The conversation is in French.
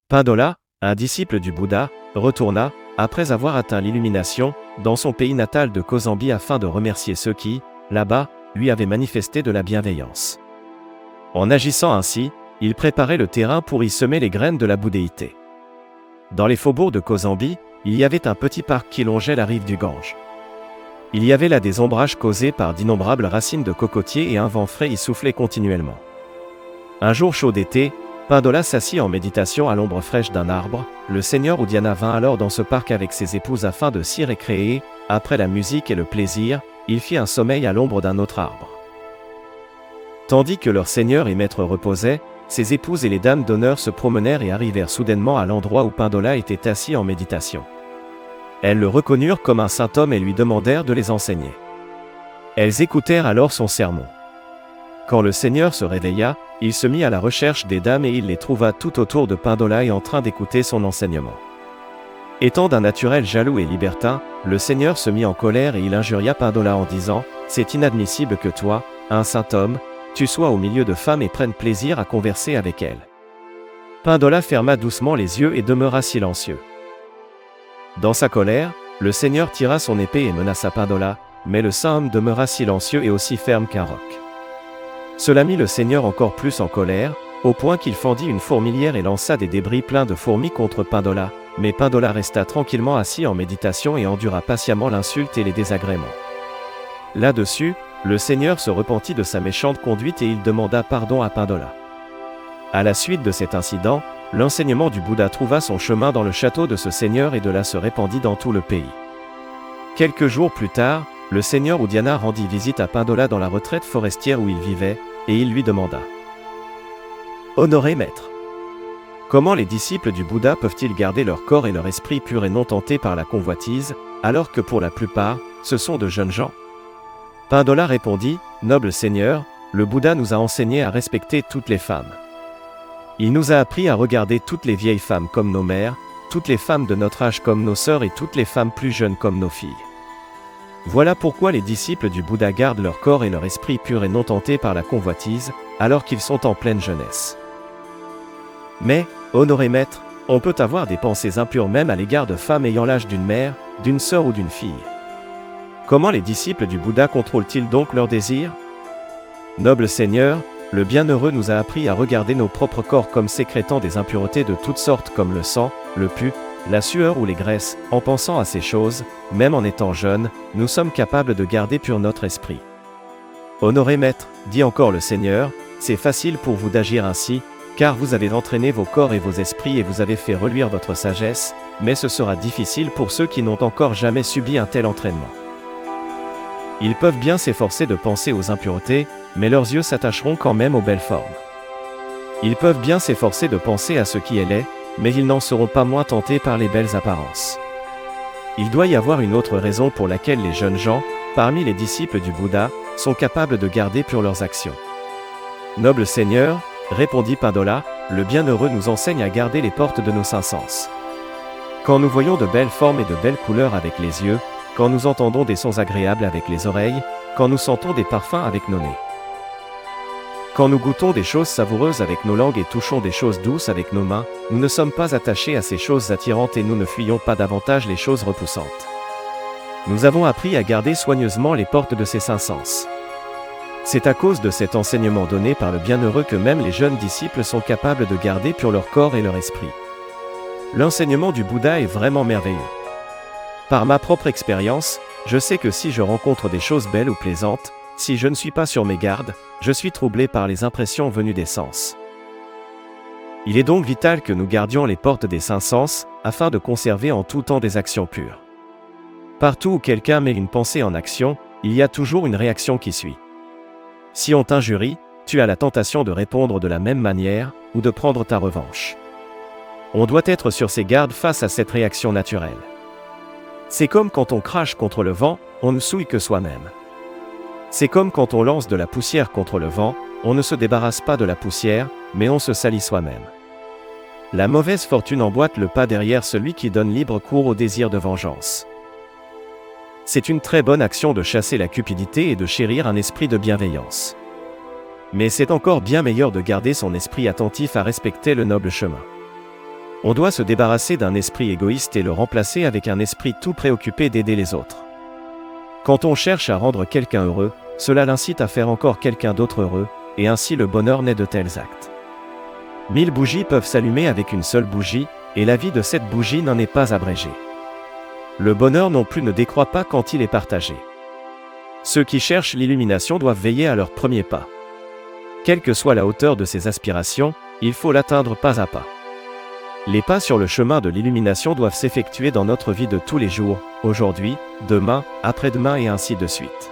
Pindola, un disciple du Bouddha, retourna, après avoir atteint l'illumination, dans son pays natal de Kosambi afin de remercier ceux qui, là-bas, lui avaient manifesté de la bienveillance. En agissant ainsi, il préparait le terrain pour y semer les graines de la bouddhéité. Dans les faubourgs de Kosambi, il y avait un petit parc qui longeait la rive du Gange. Il y avait là des ombrages causés par d'innombrables racines de cocotiers et un vent frais y soufflait continuellement. Un jour chaud d'été, Pindola s'assit en méditation à l'ombre fraîche d'un arbre. Le seigneur Udiana vint alors dans ce parc avec ses épouses afin de s'y récréer. Après la musique et le plaisir, il fit un sommeil à l'ombre d'un autre arbre. Tandis que leur seigneur et maître reposaient, ses épouses et les dames d'honneur se promenèrent et arrivèrent soudainement à l'endroit où Pindola était assis en méditation. Elles le reconnurent comme un saint homme et lui demandèrent de les enseigner. Elles écoutèrent alors son sermon. Quand le seigneur se réveilla, il se mit à la recherche des dames et il les trouva tout autour de Pindola et en train d'écouter son enseignement. Étant d'un naturel jaloux et libertin, le seigneur se mit en colère et il injuria Pindola en disant « C'est inadmissible que toi, un saint homme, tu sois au milieu de femmes et prennes plaisir à converser avec elles. » Pindola ferma doucement les yeux et demeura silencieux. Dans sa colère, le seigneur tira son épée et menaça Pindola, mais le saint homme demeura silencieux et aussi ferme qu'un roc. Cela mit le seigneur encore plus en colère, au point qu'il fendit une fourmilière et lança des débris pleins de fourmis contre Pindola, mais Pindola resta tranquillement assis en méditation et endura patiemment l'insulte et les désagréments. Là-dessus, le seigneur se repentit de sa méchante conduite et il demanda pardon à Pindola. À la suite de cet incident, l'enseignement du Bouddha trouva son chemin dans le château de ce seigneur et de là se répandit dans tout le pays. Quelques jours plus tard, le seigneur Udiana rendit visite à Pindola dans la retraite forestière où il vivait, et il lui demanda « Honoré maître, comment les disciples du Bouddha peuvent-ils garder leur corps et leur esprit purs et non tentés par la convoitise, alors que pour la plupart, ce sont de jeunes gens ?» Pindola répondit « Noble seigneur, le Bouddha nous a enseigné à respecter toutes les femmes. Il nous a appris à regarder toutes les vieilles femmes comme nos mères, toutes les femmes de notre âge comme nos sœurs et toutes les femmes plus jeunes comme nos filles. Voilà pourquoi les disciples du Bouddha gardent leur corps et leur esprit purs et non tentés par la convoitise, alors qu'ils sont en pleine jeunesse. Mais, honoré maître, on peut avoir des pensées impures même à l'égard de femmes ayant l'âge d'une mère, d'une sœur ou d'une fille. Comment les disciples du Bouddha contrôlent-ils donc leurs désirs ? Noble Seigneur, le bienheureux nous a appris à regarder nos propres corps comme sécrétant des impuretés de toutes sortes comme le sang, le pus, la sueur ou les graisses. En pensant à ces choses, même en étant jeunes, nous sommes capables de garder pur notre esprit. Honoré maître, dit encore le Seigneur, c'est facile pour vous d'agir ainsi, car vous avez entraîné vos corps et vos esprits et vous avez fait reluire votre sagesse, mais ce sera difficile pour ceux qui n'ont encore jamais subi un tel entraînement. Ils peuvent bien s'efforcer de penser aux impuretés, mais leurs yeux s'attacheront quand même aux belles formes. Ils peuvent bien s'efforcer de penser à ce qui est laid, mais ils n'en seront pas moins tentés par les belles apparences. Il doit y avoir une autre raison pour laquelle les jeunes gens, parmi les disciples du Bouddha, sont capables de garder pures leurs actions. Noble Seigneur, répondit Pindola, le bienheureux nous enseigne à garder les portes de nos cinq sens. Quand nous voyons de belles formes et de belles couleurs avec les yeux, quand nous entendons des sons agréables avec les oreilles, quand nous sentons des parfums avec nos nez. Quand nous goûtons des choses savoureuses avec nos langues et touchons des choses douces avec nos mains, nous ne sommes pas attachés à ces choses attirantes et nous ne fuyons pas davantage les choses repoussantes. Nous avons appris à garder soigneusement les portes de ces cinq sens. C'est à cause de cet enseignement donné par le bienheureux que même les jeunes disciples sont capables de garder pur leur corps et leur esprit. L'enseignement du Bouddha est vraiment merveilleux. Par ma propre expérience, je sais que si je rencontre des choses belles ou plaisantes, si je ne suis pas sur mes gardes, je suis troublé par les impressions venues des sens. Il est donc vital que nous gardions les portes des cinq sens, afin de conserver en tout temps des actions pures. Partout où quelqu'un met une pensée en action, il y a toujours une réaction qui suit. Si on t'injurie, tu as la tentation de répondre de la même manière, ou de prendre ta revanche. On doit être sur ses gardes face à cette réaction naturelle. C'est comme quand on crache contre le vent, on ne souille que soi-même. C'est comme quand on lance de la poussière contre le vent, on ne se débarrasse pas de la poussière, mais on se salit soi-même. La mauvaise fortune emboîte le pas derrière celui qui donne libre cours au désir de vengeance. C'est une très bonne action de chasser la cupidité et de chérir un esprit de bienveillance. Mais c'est encore bien meilleur de garder son esprit attentif à respecter le noble chemin. On doit se débarrasser d'un esprit égoïste et le remplacer avec un esprit tout préoccupé d'aider les autres. Quand on cherche à rendre quelqu'un heureux, cela l'incite à faire encore quelqu'un d'autre heureux, et ainsi le bonheur naît de tels actes. 1000 bougies peuvent s'allumer avec une seule bougie, et la vie de cette bougie n'en est pas abrégée. Le bonheur non plus ne décroît pas quand il est partagé. Ceux qui cherchent l'illumination doivent veiller à leur premier pas. Quelle que soit la hauteur de ses aspirations, il faut l'atteindre pas à pas. Les pas sur le chemin de l'illumination doivent s'effectuer dans notre vie de tous les jours, aujourd'hui, demain, après-demain et ainsi de suite.